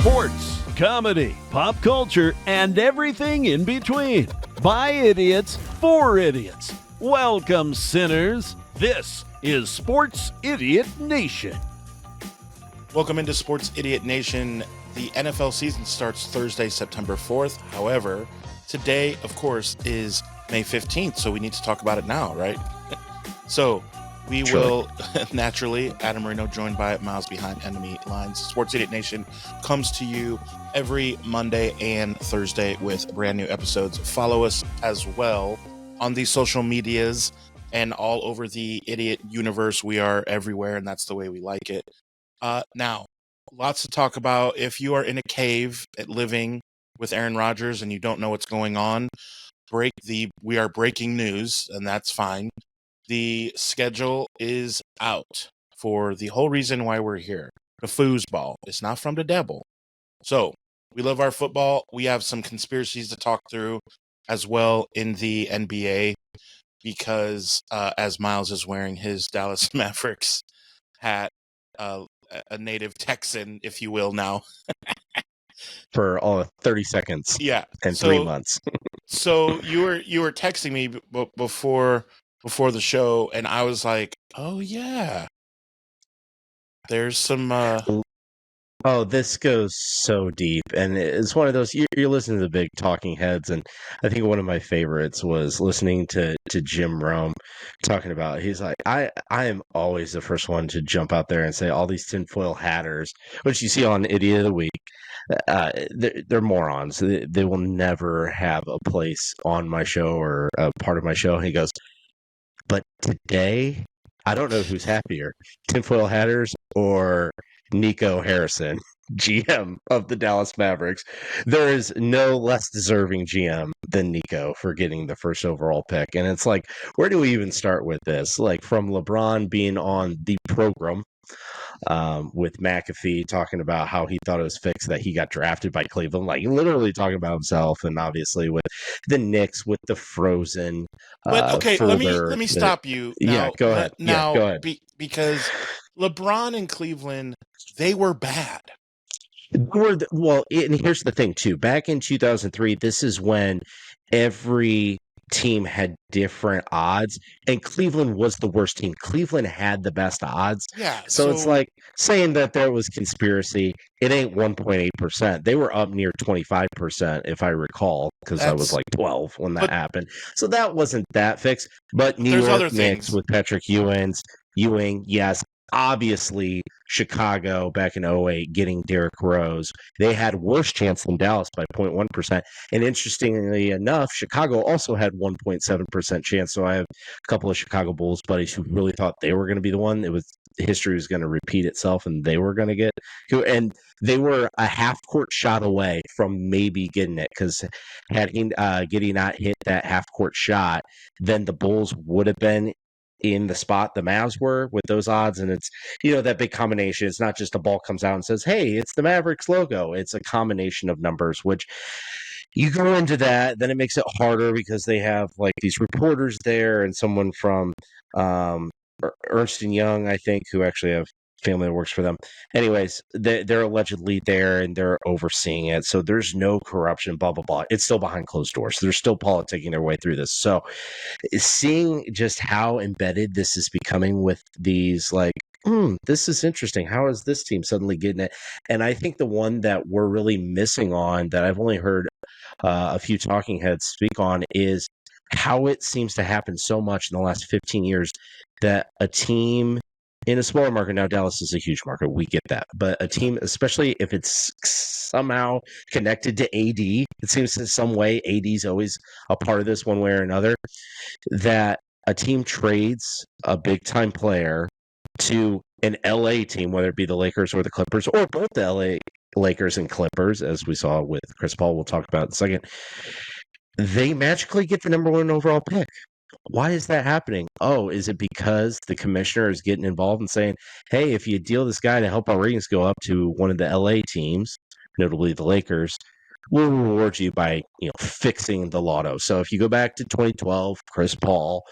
Sports, comedy, pop culture, and everything in between. By idiots, for idiots. Welcome, sinners. This is Sports Idiot Nation. Welcome into Sports Idiot Nation. The NFL season starts Thursday, September 4th. However, today, of course, is May 15th, so we need to talk about it now, right? So we will naturally, Adam Marino joined by Miles Behind Enemy Lines. Sports Idiot Nation comes to you every Monday and Thursday with brand new episodes. Follow us as well on the social medias and all over the idiot universe. We are everywhere, and that's the way we like it. Now, lots to talk about. If you are in a cave living with Aaron Rodgers and you don't know what's going on, we are breaking news, and that's fine. The schedule is out for the whole reason why we're here. The foosball. It's not from the devil. So, we love our football. We have some conspiracies to talk through as well in the NBA because as Miles is wearing his Dallas Mavericks hat, a native Texan, if you will, now. For 30 seconds. Yeah. And 3 months. So you were texting me before the show, and I was like, oh yeah, there's some Oh, this goes so deep, and it's one of those, you're listening to the big talking heads, and I think one of my favorites was listening to Jim Rome talking about, he's like, I am always the first one to jump out there and say all these tinfoil hatters, which you see on Idiot of the Week, they're morons. They will never have a place on my show or a part of my show. And he goes, but today, I don't know who's happier, tinfoil hatters or Nico Harrison, GM of the Dallas Mavericks. There is no less deserving GM than Nico for getting the first overall pick. And it's like, where do we even start with this? Like, from LeBron being on the program with McAfee talking about how he thought it was fixed that he got drafted by Cleveland, like literally talking about himself, and obviously with the Knicks with the Frozen. But okay, let me folder stop you. Now, yeah, go ahead. Go ahead. Because LeBron and Cleveland, they were bad. Well, and here's the thing too. Back in 2003, this is when every team had different odds, and Cleveland was the worst team. Cleveland had the best odds. Yeah. So it's like saying that there was conspiracy. It ain't 1.8%. They were up near 25%, if I recall, because I was like 12 when that happened. So that wasn't that fixed. But New York Knicks with Patrick Ewing, yes. Obviously, Chicago back in 2008 getting Derrick Rose, they had worse chance than Dallas by 0.1%. And interestingly enough, Chicago also had 1.7% chance. So I have a couple of Chicago Bulls buddies who really thought they were going to be the one. History was going to repeat itself, and they were going to get and they were a half court shot away from maybe getting it, because had Giddey not hit that half court shot, then the Bulls would have been in the spot the Mavs were with those odds. And it's, that big combination. It's not just a ball comes out and says, hey, it's the Mavericks logo. It's a combination of numbers, which you go into that, then it makes it harder because they have like these reporters there and someone from Ernst & Young, I think, who actually have family that works for them. Anyways, they're allegedly there and they're overseeing it. So there's no corruption, blah, blah, blah. It's still behind closed doors. They're still politicking their way through this. So seeing just how embedded this is becoming with these, like, this is interesting. How is this team suddenly getting it? And I think the one that we're really missing on, that I've only heard a few talking heads speak on, is how it seems to happen so much in the last 15 years that a team in a smaller market, now Dallas is a huge market, we get that, but a team, especially if it's somehow connected to AD, it seems in some way AD is always a part of this one way or another, that a team trades a big-time player to an LA team, whether it be the Lakers or the Clippers, or both the LA Lakers and Clippers, as we saw with Chris Paul, we'll talk about in a second, they magically get the number one overall pick. Why is that happening? Oh, is it because the commissioner is getting involved and saying, hey, if you deal this guy to help our ratings go up to one of the LA teams, notably the Lakers, we'll reward you by, fixing the lotto. So if you go back to 2012, Chris Paul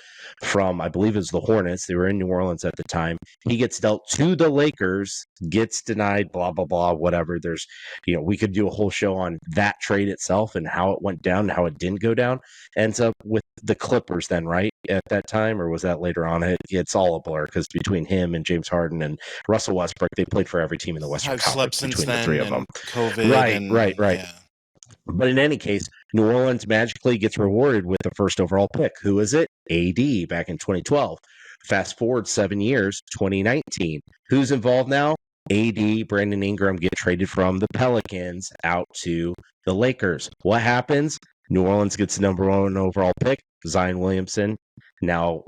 from, I believe it was the Hornets, they were in New Orleans at the time. He gets dealt to the Lakers, gets denied, blah, blah, blah, whatever. There's, we could do a whole show on that trade itself and how it went down and how it didn't go down. Ends up with the Clippers then, right? At that time, or was that later on? It's all a blur because between him and James Harden and Russell Westbrook, they played for every team in the Western Conference between the three of them. COVID right. Yeah. But in any case, New Orleans magically gets rewarded with the first overall pick. Who is it? AD back in 2012. Fast forward 7 years, 2019. Who's involved now? AD, Brandon Ingram get traded from the Pelicans out to the Lakers. What happens? New Orleans gets the number 1 overall pick, Zion Williamson. Now,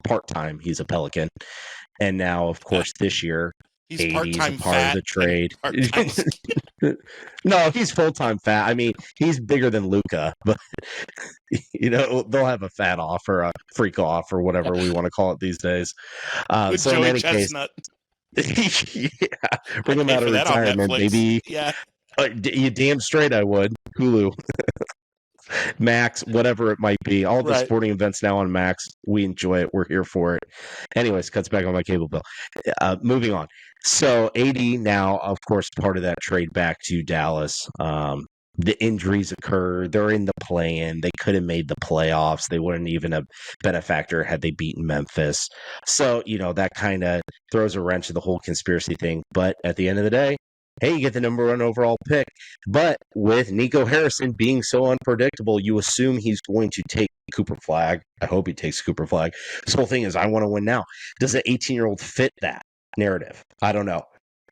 part-time, he's a Pelican. And now, of course, this year, he's AD part-time is a part fat of the trade. Part-time No, he's full-time fat. I mean, he's bigger than Luka, but they'll have a fat off or a freak off or whatever we want to call it these days. with So Joey in any Chestnut. case, bring him pay out of for that on retirement, Netflix. baby. Yeah. You damn straight I would. Hulu. Max, whatever it might be. All the sporting events now on Max. We enjoy it. We're here for it. Anyways, cuts back on my cable bill. Moving on. So AD now, of course, part of that trade back to Dallas. The injuries occur. They're in the play-in. They could have made the playoffs. They wouldn't even have been a factor had they beaten Memphis. So, that kind of throws a wrench in the whole conspiracy thing. But at the end of the day, hey, you get the number 1 overall pick. But with Nico Harrison being so unpredictable, you assume he's going to take Cooper Flagg. I hope he takes Cooper Flagg. This whole thing is, I want to win now. Does an 18-year-old fit that narrative? I don't know.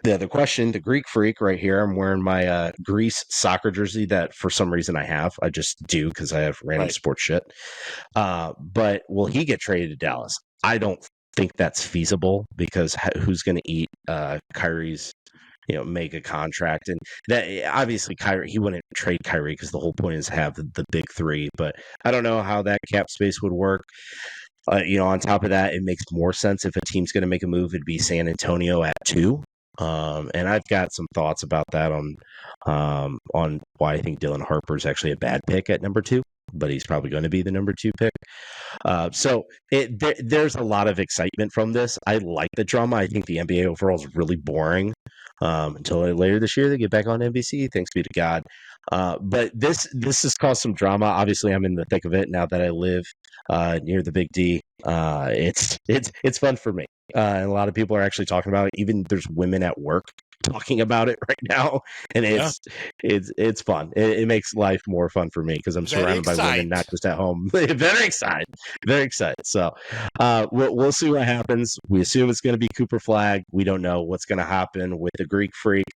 The other question, the Greek freak right here, I'm wearing my Greece soccer jersey that for some reason I have. I just do because I have random sports shit. But will he get traded to Dallas? I don't think that's feasible because who's going to eat Kyrie's mega contract? And that obviously Kyrie, he wouldn't trade Kyrie because the whole point is have the big three. But I don't know how that cap space would work. On top of that, it makes more sense if a team's going to make a move, it'd be San Antonio at 2. And I've got some thoughts about that on why I think Dylan Harper is actually a bad pick at number 2, but he's probably going to be the number 2 pick. So there's a lot of excitement from this. I like the drama. I think the NBA overall is really boring until later this year they get back on NBC. Thanks be to God. But this has caused some drama. Obviously, I'm in the thick of it now that I live near the Big D. It's fun for me. And a lot of people are actually talking about it. Even there's women at work talking about it right now, and it's fun. It makes life more fun for me because I'm surrounded by women, not just at home. Very excited. So we'll see what happens. We assume it's going to be Cooper Flagg. We don't know what's going to happen with the Greek freak.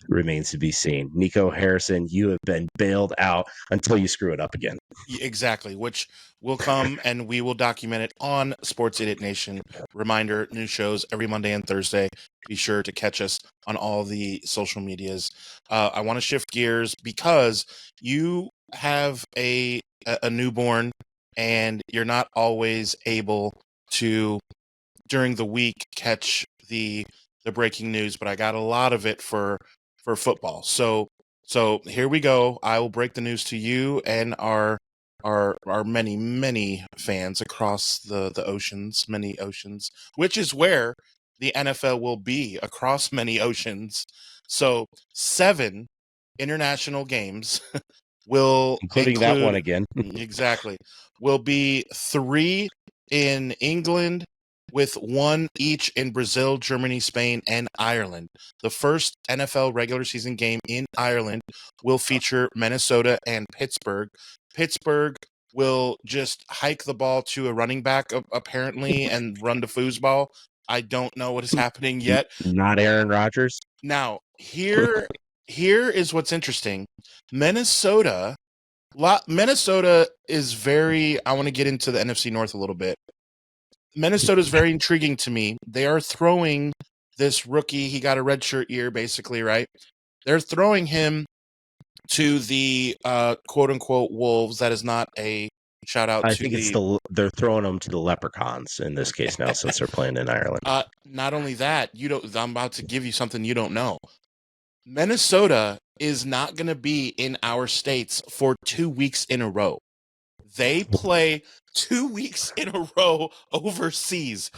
Remains to be seen. Nico Harrison, you have been bailed out until you screw it up again. Exactly, which will come and we will document it on Sports Idiot Nation. Reminder, new shows every Monday and Thursday. Be sure to catch us on all the social medias. I want to shift gears because you have a newborn and you're not always able to, during the week, catch the breaking news, but I got a lot of it for football. So here we go. I will break the news to you and our many fans across the oceans, many oceans, which is where the NFL will be, across many oceans. So 7 international games will include that one again. Exactly. Will be 3 in England, with 1 each in Brazil, Germany, Spain, and Ireland. The first NFL regular season game in Ireland will feature Minnesota and Pittsburgh. Pittsburgh will just hike the ball to a running back, apparently, and run to foosball. I don't know what is happening yet. Not Aaron Rodgers. Now, here is what's interesting. Minnesota is very, I want to get into the NFC North a little bit. Minnesota is very intriguing to me. They are throwing this rookie. He got a redshirt year, basically, right? They're throwing him to the quote-unquote Wolves. That is not a shout-out to think they're throwing him to the Leprechauns in this case now since they're playing in Ireland. Not only that, I'm about to give you something you don't know. Minnesota is not going to be in our states for 2 weeks in a row. They play 2 weeks in a row overseas.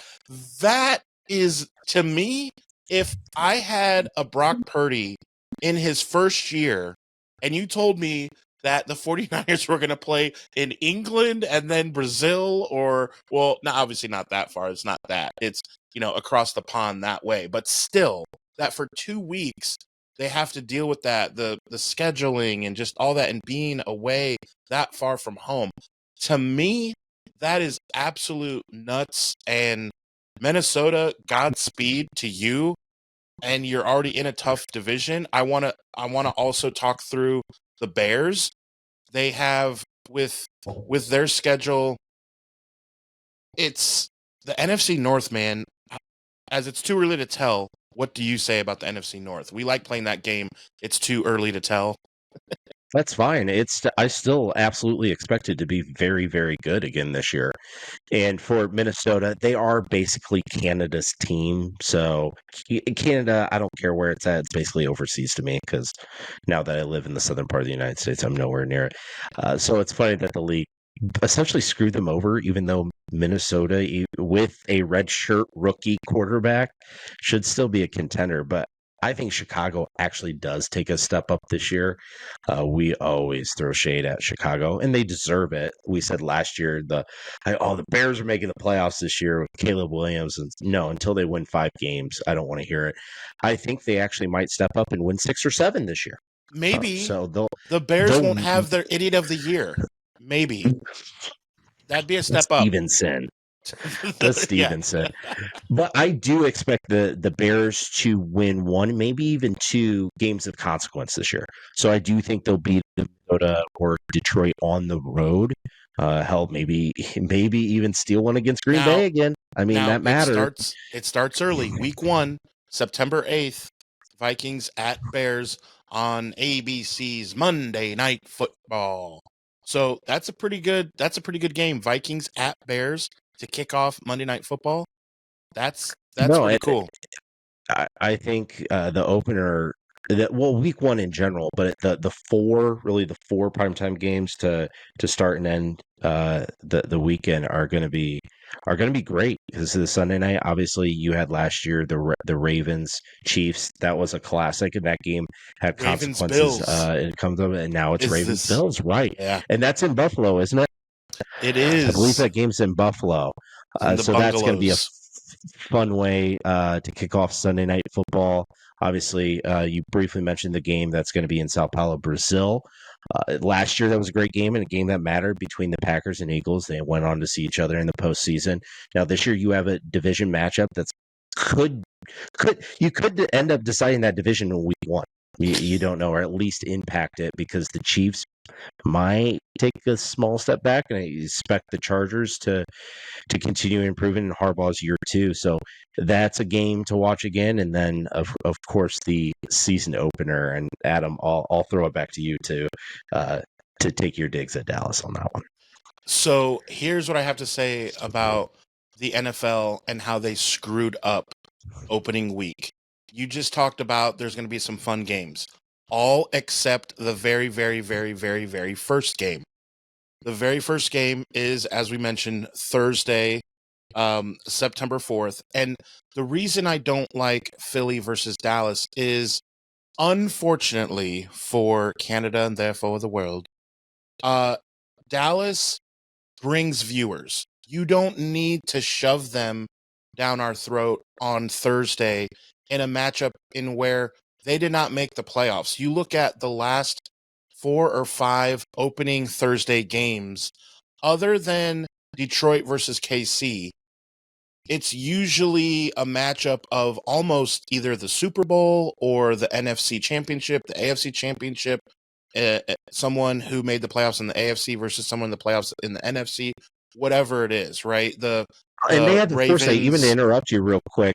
That is, to me, if I had a Brock Purdy in his first year and you told me that the 49ers were going to play in England and then Brazil, or, well, obviously not that far. It's not that. It's, across the pond that way. But still, that for 2 weeks, they have to deal with that, the scheduling and just all that, and being away that far from home. To me, that is absolute nuts. And Minnesota, Godspeed to you. And you're already in a tough division. I want to also talk through the Bears. They have with their schedule, it's the NFC North, man. As it's too early to tell, what do you say about the NFC North? We like playing that game. It's too early to tell. That's fine. I still absolutely expect it to be very, very good again this year. And for Minnesota, they are basically Canada's team. So Canada, I don't care where it's at. It's basically overseas to me because now that I live in the southern part of the United States, I'm nowhere near it. So it's funny that the league essentially screwed them over, even though Minnesota, with a redshirt rookie quarterback, should still be a contender. But I think Chicago actually does take a step up this year. We always throw shade at Chicago, and they deserve it. We said last year the Bears are making the playoffs this year with Caleb Williams. And no, until they win 5 games, I don't want to hear it. I think they actually might step up and win 6 or 7 this year. Maybe the Bears won't have their idiot of the year. Maybe that'd be a step up. Stevenson. The Stevenson. Yeah. But I do expect the Bears to win 1, maybe even 2 games of consequence this year. So I do think they'll beat Minnesota or Detroit on the road. Hell, maybe even steal one against Green Bay again. I mean, that matters. It starts early. Week 1, September 8th, Vikings at Bears on ABC's Monday Night Football. So that's a pretty good game. Vikings at Bears to kick off Monday Night Football. That's pretty cool. I think the opener, week 1 in general, but the 4 primetime games to start and end the weekend are going to be great because of the Sunday night. Obviously, you had last year the Ravens Chiefs. That was a classic, and that game had consequences. It comes up, and now it's Ravens Bills, right? Yeah, and that's in Buffalo, isn't it? It is. I believe that game's in Buffalo. So that's going to be a fun way to kick off Sunday Night Football. Obviously, you briefly mentioned the game that's going to be in Sao Paulo, Brazil. Last year, that was a great game and a game that mattered between the Packers and Eagles. They went on to see each other in the postseason. Now, this year, you have a division matchup that's could end up deciding that division in week 1. You don't know, or at least impact it, because the Chiefs might take a small step back, and I expect the Chargers to continue improving in Harbaugh's year 2. So that's a game to watch again. And then, of course, the season opener. And Adam, I'll throw it back to you to take your digs at Dallas on that one. So here's what I have to say about the NFL and how they screwed up opening week. You just talked about there's going to be some fun games, all except the very, very, very, very, very first game. The very first game is, as we mentioned, Thursday, September 4th. And the reason I don't like Philly versus Dallas is, unfortunately for Canada and therefore the world, Dallas brings viewers. You don't need to shove them down our throat on Thursday in a matchup in where they did not make the playoffs. You look at the last 4 or 5 opening Thursday games, other than Detroit versus KC, it's usually a matchup of almost either the Super Bowl or the NFC Championship, the AFC Championship, someone who made the playoffs in the AFC versus someone in the playoffs in the NFC, whatever it is, right? And they had the foresight, even to interrupt you real quick.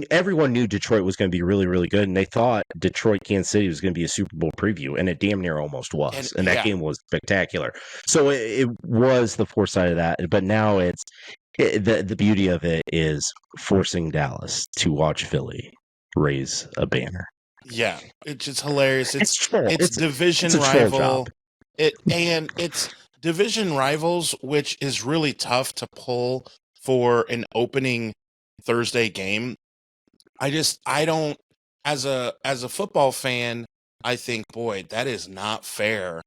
Everyone knew Detroit was going to be really, really good, and they thought Detroit-Kansas City was going to be a Super Bowl preview, and it damn near almost was. And that game was spectacular. So it was the foresight of that. But now the beauty of it is forcing Dallas to watch Philly raise a banner. Yeah, it's just hilarious. It's troll. It's It's division a troll rival. job. It's division rivals, which is really tough to pull for an opening Thursday game. I don't as a football fan, I think, boy, that is not fair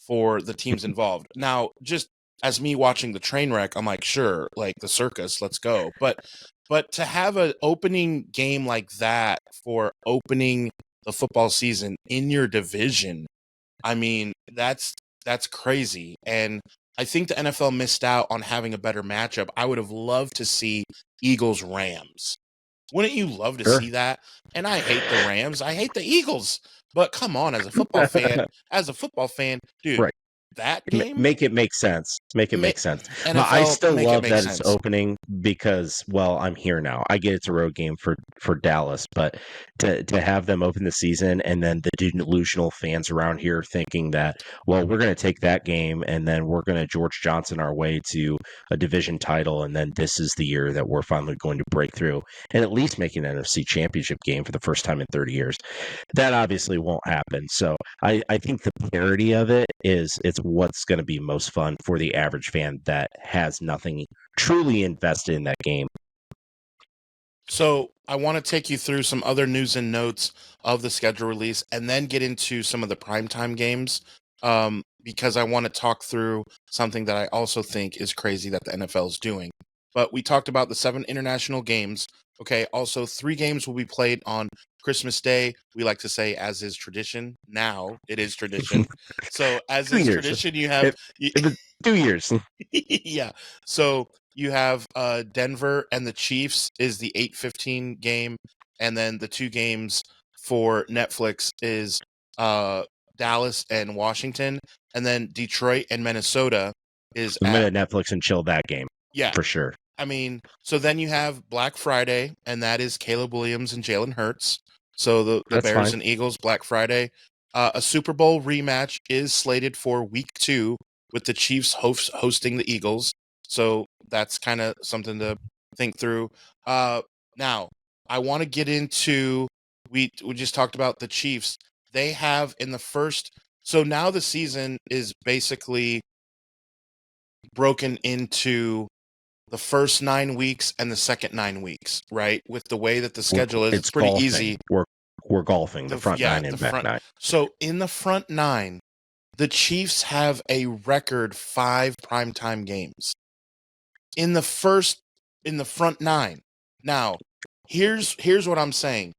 for the teams involved. Now, just as me watching the train wreck, I'm like, sure, like the circus, let's go. But to have an opening game like that for opening the football season in your division, I mean, that's crazy. And I think the NFL missed out on having a better matchup. I would have loved to see Eagles Rams. Wouldn't you love to Sure. see that? And I hate the Rams. I hate the Eagles. But come on, as a football fan, dude, Right. that game, Make it make sense. Make it ma- make sense. But I NFL, still make it love make that it's sense. opening because, well, I'm here now. I get it's a road game for Dallas, but to have them open the season and then the delusional fans around here thinking that, well, we're going to take that game and then we're going to George Johnson our way to a division title, and then this is the year that we're finally going to break through and at least make an NFC Championship game for the first time in 30 years. That obviously won't happen. So I think the parody of it is it's what's going to be most fun for the average fan that has nothing truly invested in that game. So I want to take you through some other news and notes of the schedule release and then get into some of the primetime games, because I want to talk through something that I also think is crazy that the NFL is doing. But we talked about the 7 international games. Okay, also 3 games will be played on Christmas Day. We like to say, as is tradition. Now it is tradition. So, as 2 is years. tradition, you have If it's 2 years. yeah. So you have Denver and the Chiefs is the 8:15 game, and then the 2 games for Netflix is Dallas and Washington, and then Detroit and Minnesota is I'm at going to Netflix and chill that game yeah. for sure. I mean, so then you have Black Friday, and that is Caleb Williams and Jalen Hurts. So the That's Bears fine. and Eagles, Black Friday. A Super Bowl rematch is slated for week 2 with the Chiefs hosting the Eagles. So that's kind of something to think through. Now, I want to get into we just talked about the Chiefs. They have in the first so now the season is basically broken into the first 9 weeks and the second 9 weeks, right? With the way that the schedule is, it's It's pretty golfing. easy. We're golfing the front 9 and The back front. 9. So in the front 9, the Chiefs have a record 5 primetime games in the front 9. Now, here's what I'm saying.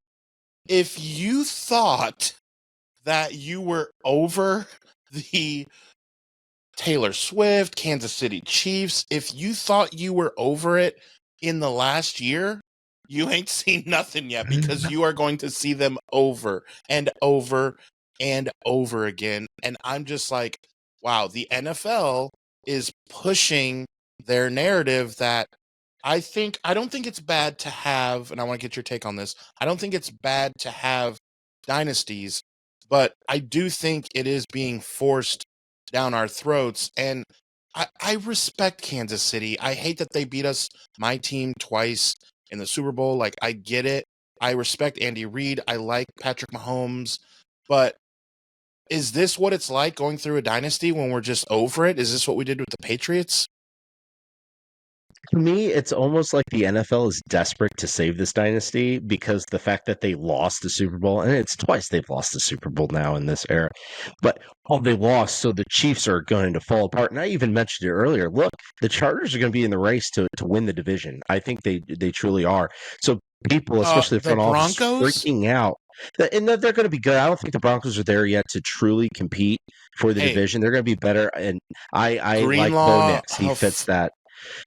If you thought that you were over the Taylor Swift, Kansas City Chiefs, if you thought you were over it in the last year, you ain't seen nothing yet, because you are going to see them over and over and over again. And I'm just like, wow, the NFL is pushing their narrative that I don't think it's bad to have, and I want to get your take on this. I don't think it's bad to have dynasties, but I do think it is being forced down our throats. And I respect Kansas City. I hate that they beat us, my team, twice in the Super Bowl. Like, I get it. I respect Andy Reid. I like Patrick Mahomes. But is this what it's like going through a dynasty when we're just over it? Is this what we did with the Patriots? To me, it's almost like the NFL is desperate to save this dynasty because the fact that they lost the Super Bowl, and it's twice they've lost the Super Bowl now in this era, but they lost, so the Chiefs are going to fall apart. And I even mentioned it earlier. Look, the Chargers are going to be in the race to win the division. I think they truly are. So people, especially the The front office, Broncos? freaking out. And they're going to be good. I don't think the Broncos are there yet to truly compete for the Hey, division. They're going to be better. And I like Bo Greenlaw, Nix. He fits that.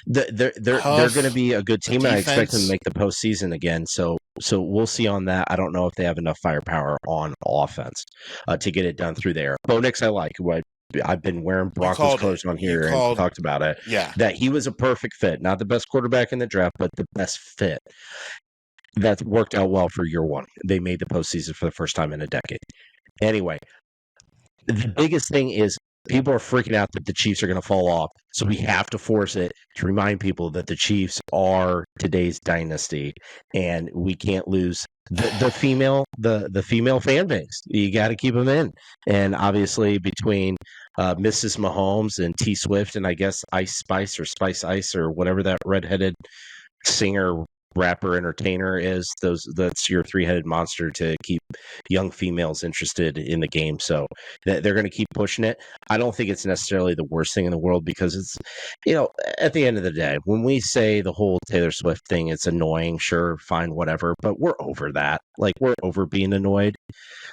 They're going to Huff, be a good the team, and I expect them to defense. make the postseason again. So we'll see on that. I don't know if they have enough firepower on offense to get it done through there. Bo Nix, I like. I've been wearing You Broncos called it. clothes on You here and called, talked about it. yeah. That he was a perfect fit, not the best quarterback in the draft, but the best fit. That worked out well for year one. They made the postseason for the first time in a decade. Anyway, the biggest thing is People are freaking out that the Chiefs are going to fall off. So we have to force it to remind people that the Chiefs are today's dynasty, and we can't lose the female fan base. You got to keep them in. And obviously between Mrs. Mahomes and T Swift and I guess Ice Spice or Spice Ice or whatever that redheaded singer rapper entertainer is, that's your three-headed monster to keep young females interested in the game. So they're going to keep pushing it. I don't think it's necessarily the worst thing in the world, because it's, at the end of the day, when we say the whole Taylor Swift thing, it's annoying, sure, fine, whatever, but we're over that. Like, we're over being annoyed.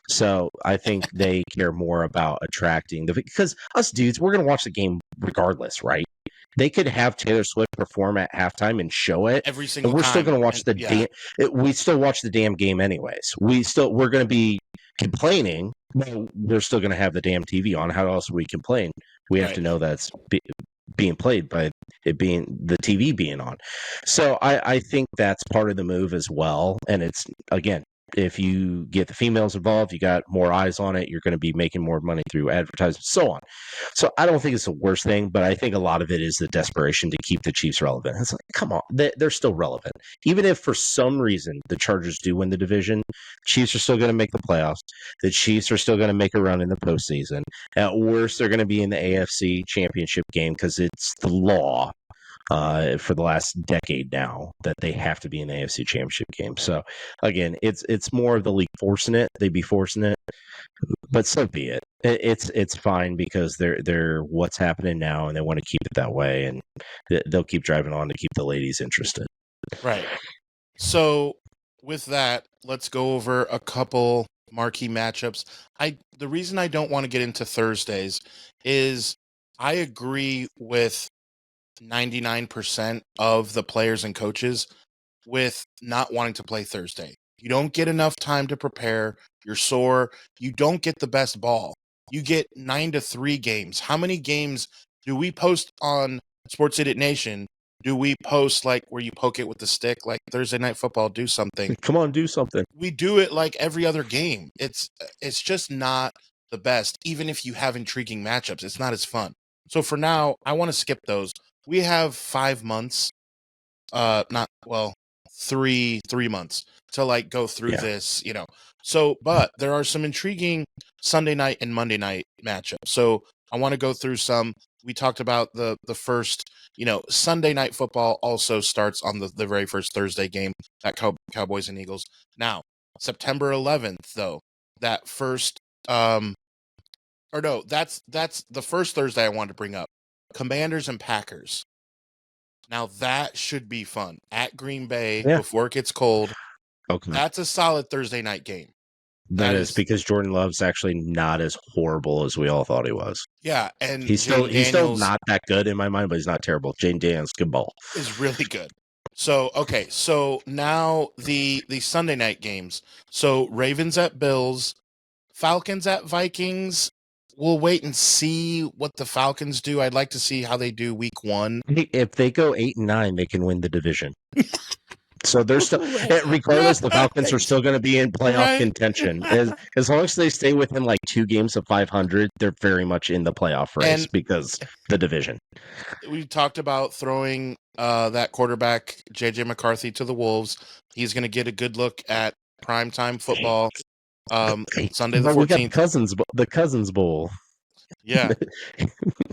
So I think they care more about attracting because us dudes, we're going to watch the game regardless, right? They could have Taylor Swift perform at halftime and show it every single and we're time. still going to watch we still watch the damn game anyways. We're going to be complaining, but we're still going to have the damn TV on. How else would we complain? We have to know that's being played by it being the TV being on. So I think that's part of the move as well. And it's, again, if you get the females involved, you got more eyes on it. You're going to be making more money through advertising, so on. So I don't think it's the worst thing, but I think a lot of it is the desperation to keep the Chiefs relevant. It's like, come on, they're still relevant. Even if for some reason the Chargers do win the division, Chiefs are still going to make the playoffs. The Chiefs are still going to make a run in the postseason. At worst, they're going to be in the AFC Championship game because it's the law. For the last decade now that they have to be in the AFC Championship game. So again, it's more of the league forcing it. They'd be forcing it, but so be it. It's fine because they're what's happening now, and they want to keep it that way, and they'll keep driving on to keep the ladies interested. Right. So with that, let's go over a couple marquee matchups. The reason I don't want to get into Thursdays is I agree with 99% of the players and coaches with not wanting to play Thursday. You don't get enough time to prepare. You're sore. You don't get the best ball. You get 9-3 games. How many games do we post on Sports Idiot Nation? Do we post like where you poke it with the stick, like Thursday Night Football, do something? Come on, do something. We do it like every other game. It's just not the best. Even if you have intriguing matchups, it's not as fun. So for now, I want to skip those. We have 5 months, 3 months to like go through this, So, but there are some intriguing Sunday night and Monday night matchups. So I want to go through some. We talked about the first, Sunday night football also starts on the very first Thursday game, that Cowboys and Eagles. Now, September 11th, though, that first, that's the first Thursday I wanted to bring up. Commanders and Packers. Now that should be fun at Green Bay before it gets cold. Okay. That's a solid Thursday night game. That is because Jordan Love's actually not as horrible as we all thought he was. Yeah, and he's still not that good in my mind, but he's not terrible. Jane Daniels, good ball. Is really good. So now the Sunday night games. So Ravens at Bills, Falcons at Vikings. We'll wait and see what the Falcons do. I'd like to see how they do week 1. If they go 8-9, they can win the division. So they're still, regardless, the Falcons are still going to be in playoff contention. As long as they stay within like 2 games of 500, they're very much in the playoff race because the division. We talked about throwing that quarterback, J.J. McCarthy, to the Wolves. He's going to get a good look at primetime football. Sunday the 14th. We got the Cousins Bowl. Yeah.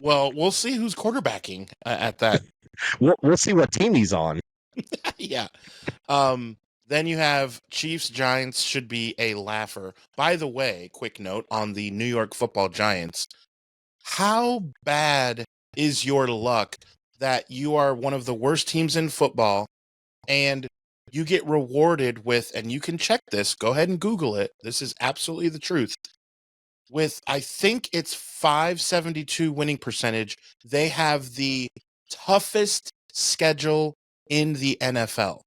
Well, we'll see who's quarterbacking at that. We'll see what team he's on. Yeah. Then you have Chiefs Giants should be a laugher. By the way, quick note on the New York Football Giants. How bad is your luck that you are one of the worst teams in football and you get rewarded with, and you can check this, go ahead and Google it. This is absolutely the truth. With, I think it's 572 winning percentage, they have the toughest schedule in the NFL.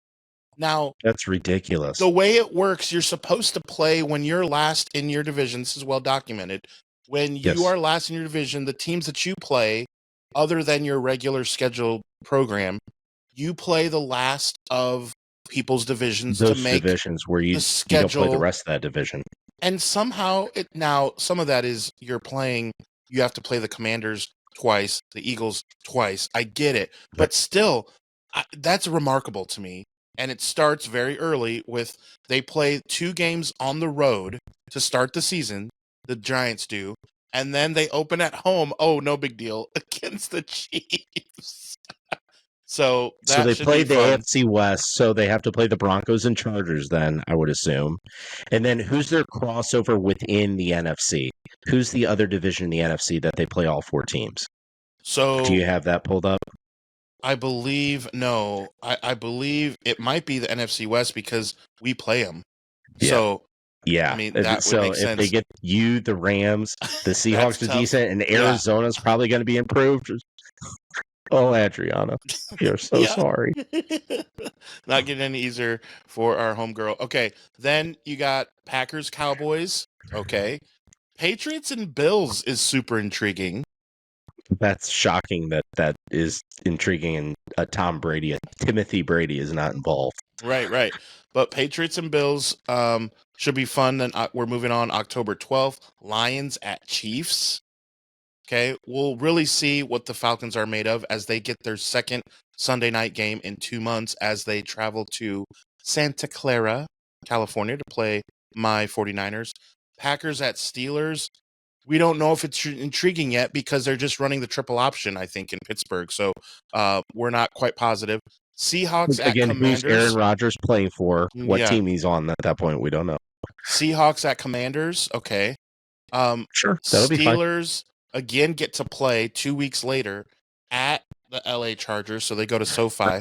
Now, that's ridiculous. The way it works, you're supposed to play when you're last in your division. This is well documented. When you are last in your division, the teams that you play, other than your regular scheduled program, you play the last of people's divisions. Those to make divisions where you don't play the rest of that division. And somehow, now some of that is you're playing you have to play the Commanders twice, the Eagles twice. I get it. But still, that's remarkable to me. And it starts very early with they play 2 games on the road to start the season, the Giants do, and then they open at home, oh, no big deal, against the Chiefs. So that they should played be the fun. AFC West, so they have to play the Broncos and Chargers then, I would assume. And then who's their crossover within the NFC? Who's the other division in the NFC that they play all 4 teams? So Do you have that pulled up? I believe I believe it might be the NFC West because we play them. Yeah. So Yeah. I mean that would make sense. If they get the Rams, the Seahawks are tough. decent, and Arizona's probably going to be improved. Oh, Adriana, you're so sorry. Not getting any easier for our homegirl. Okay, then you got Packers, Cowboys. Okay, Patriots and Bills is super intriguing. That's shocking that is intriguing, and Timothy Brady is not involved. Right. But Patriots and Bills should be fun. Then we're moving on October 12th. Lions at Chiefs. Okay, we'll really see what the Falcons are made of as they get their second Sunday night game in 2 months as they travel to Santa Clara, California to play my 49ers. Packers at Steelers. We don't know if it's intriguing yet because they're just running the triple option, I think, in Pittsburgh. So we're not quite positive. Seahawks at Commanders. Who's Aaron Rodgers playing for? What team he's on at that point? We don't know. Seahawks at Commanders. Okay. Sure, that'll be fine. Steelers again get to play 2 weeks later at the LA Chargers, so they go to SoFi.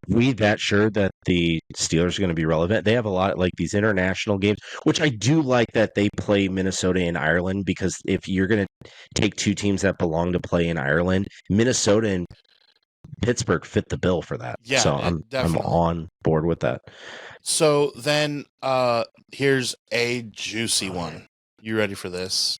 We that sure that the Steelers are going to be relevant. They have a lot like these international games, which I do like that they play Minnesota and Ireland, because if you're going to take 2 teams that belong to play in Ireland, Minnesota and Pittsburgh fit the bill for that. Yeah, so I'm on board with that. So then here's a juicy one. You ready for this?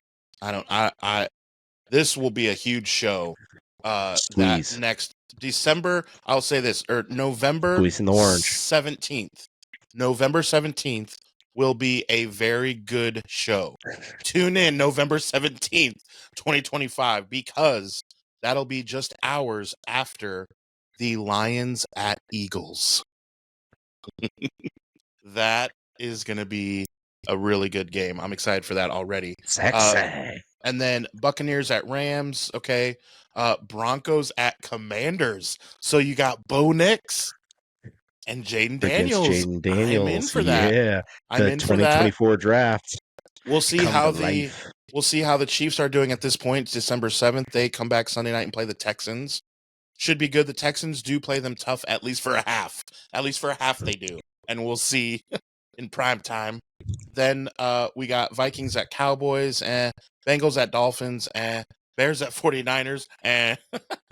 This will be a huge show. That next December, I'll say this, or November 17th. November 17th will be a very good show. Tune in November 17th, 2025, because that'll be just hours after the Lions at Eagles. That is going to be a really good game. I'm excited for that already. Sexy. And then Buccaneers at Rams. Okay. Broncos at Commanders. So you got Bo Nix and Jaden Daniels. I'm in for that. Yeah. I'm in 2024 draft. We'll see how the Chiefs are doing at this point. It's December 7th. They come back Sunday night and play the Texans. Should be good. The Texans do play them tough, at least for a half. At least for a half they do. And we'll see in prime time. Then we got Vikings at Cowboys, and Bengals at Dolphins, and Bears at 49ers. And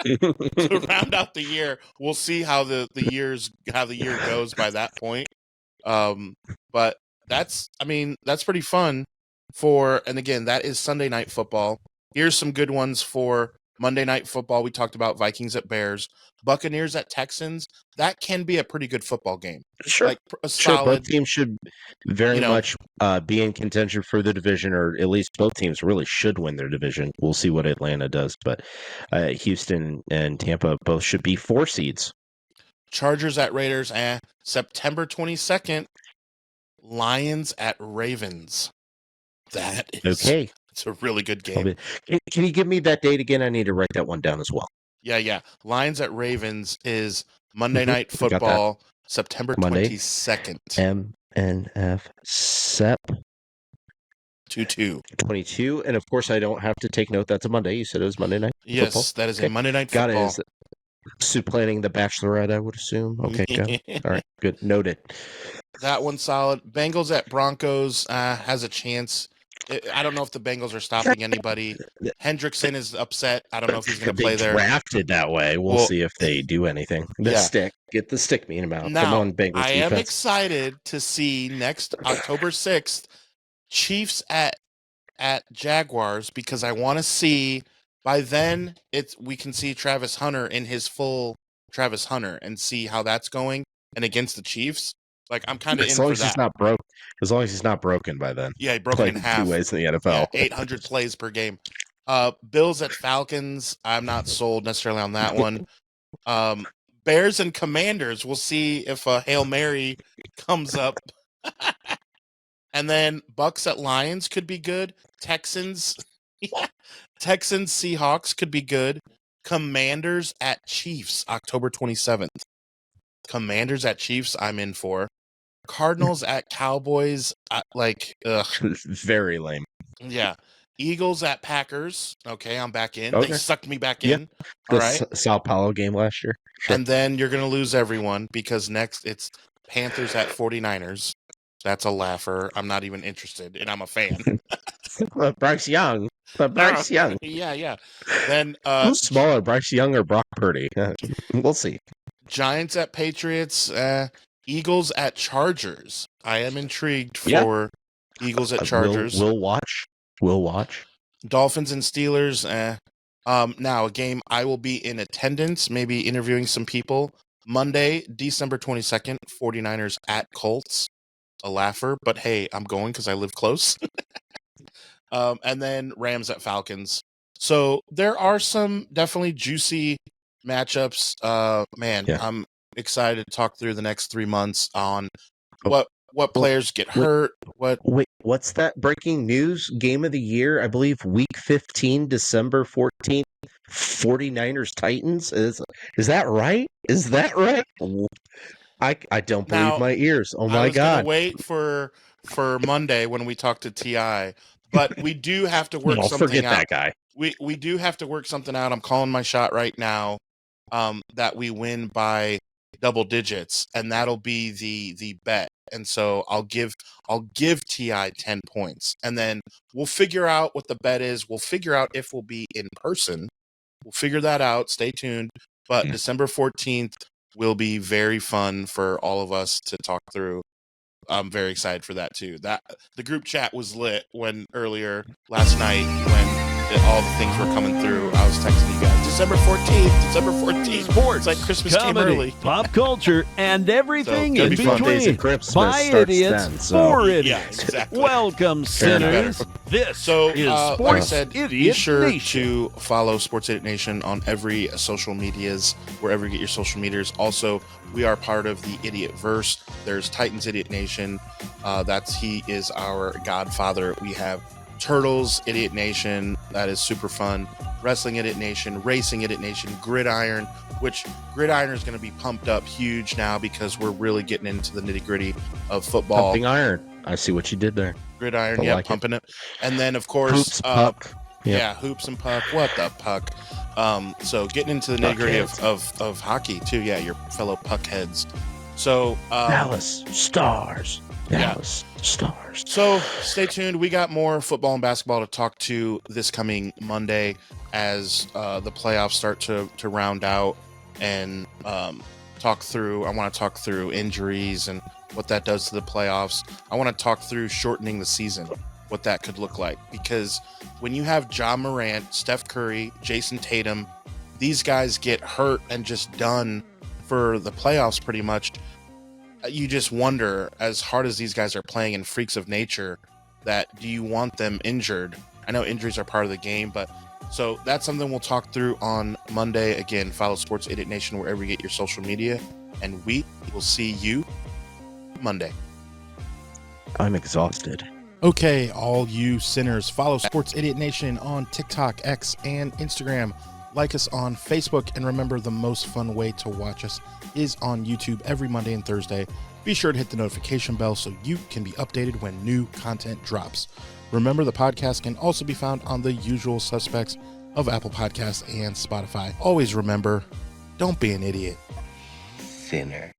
to round out the year, we'll see how the year goes by that point. But that's pretty fun and again, that is Sunday night football. Here's some good ones for Monday night football. We talked about Vikings at Bears, Buccaneers at Texans. That can be a pretty good football game. Sure. Like a solid, both teams should very much be in contention for the division, or at least both teams really should win their division. We'll see what Atlanta does, but Houston and Tampa both should be 4 seeds. Chargers at Raiders, September 22nd, Lions at Ravens. That is okay. It's a really good game. Can you give me that date again? I need to write that one down as well. Yeah. Lions at Ravens is Monday Night Football, September 22nd. MNF SEP 22. And of course, I don't have to take note. That's a Monday. You said it was Monday night. Yes, football. That is a Monday Night Football. Got it. Is planning the Bachelorette, I would assume. Okay, got it. All right, good. Noted. That one's solid. Bengals at Broncos has a chance. I don't know if the Bengals are stopping anybody. Hendrickson is upset. I don't know if he's going to play there. Drafted that way. We'll see if they do anything. Stick. Get the stick me in mouth. Now, come on, Bengals. I am excited to see next October 6th, Chiefs at Jaguars, because I want to see. By then, we can see Travis Hunter in his full Travis Hunter and see how that's going. And against the Chiefs, like I'm kind of in for that. As long as he's not broken by then. Yeah, he broke in half. 2 ways in the NFL. Yeah, 800 plays per game. Bills at Falcons. I'm not sold necessarily on that one. Bears and Commanders. We'll see if a Hail Mary comes up. And then Bucks at Lions could be good. Texans Seahawks could be good. Commanders at Chiefs, October 27th. Commanders at Chiefs, I'm in for. Cardinals at Cowboys, Very lame. Yeah. Eagles at Packers. Okay, I'm back in. Okay. They sucked me back Yeah. in. All right. Sao Paulo game last year. Sure. And then you're going to lose everyone because next it's Panthers at 49ers. That's a laugher. I'm not even interested, and I'm a fan. Bryce Young. Bryce Young. Yeah. Then who's smaller, Bryce Young or Brock Purdy? We'll see. Giants at Patriots. Eagles at Chargers. I am intrigued for Eagles at Chargers. We'll watch. We'll watch. Dolphins and Steelers. Now a game I will be in attendance, maybe interviewing some people. Monday, December 22nd, 49ers at Colts. A laugher, but hey, I'm going because I live close. And then Rams at Falcons. So there are some definitely juicy matchups. I'm excited to talk through the next 3 months on what players get hurt. What's that breaking news? Game of the year, I believe, week 15, December 14th, 49ers Titans. Is that right? Is that right? I don't believe my ears. Oh my God. I was going to wait for Monday when we talk to TI, but we do have to work something out. Forget that guy. We do have to work something out. I'm calling my shot right now that we win by double digits, and that'll be the bet. And so I'll give TI 10 points, and then we'll figure out what the bet is. We'll figure out if we'll be in person. We'll figure that out. Stay tuned. But December 14th will be very fun for all of us to talk through. I'm very excited for that too. The group chat was lit when earlier last night when all the things were coming through. I was texting you guys, December 14th. Sports, it's like Christmas comedy, came early. Pop culture, and everything in between. Christmas By idiots, for idiots. Yeah, exactly. Welcome, sinners. This is Sports like I said, Idiot be sure Nation. to follow Sports Idiot Nation on every social medias, wherever you get your social medias. Also, we are part of the Idiot Verse. There's Titans Idiot Nation. He is our godfather. We have Turtles Idiot Nation. That is super fun. Wrestling Idiot Nation, Racing Idiot Nation, Gridiron, which Gridiron is going to be pumped up huge now because we're really getting into the nitty gritty of football. Pumping iron. I see what you did there. Gridiron, pumping it. And then, of course, Hoops, puck. Yeah, hoops and puck. What the puck? So getting into the nitty gritty of hockey too. Yeah, your fellow puck heads. So Dallas Stars. Dallas Stars. So stay tuned. We got more football and basketball to talk to this coming Monday as the playoffs start to round out and talk through. I want to talk through injuries and what that does to the playoffs. I want to talk through shortening the season, what that could look like. Because when you have Ja Morant, Steph Curry, Jason Tatum, these guys get hurt and just done for the playoffs pretty much. You just wonder, as hard as these guys are playing in freaks of nature, that do you want them injured? I know injuries are part of the game, but so that's something we'll talk through on Monday. Again, follow Sports Idiot Nation wherever you get your social media, and we will see you Monday. I'm exhausted. Okay, all you sinners, follow Sports Idiot Nation on TikTok, X, and Instagram. Like us on Facebook, and remember, the most fun way to watch us is on YouTube every Monday and Thursday. Be sure to hit the notification bell so you can be updated when new content drops. Remember, the podcast can also be found on the usual suspects of Apple Podcasts and Spotify. Always remember, don't be an idiot. Sinner.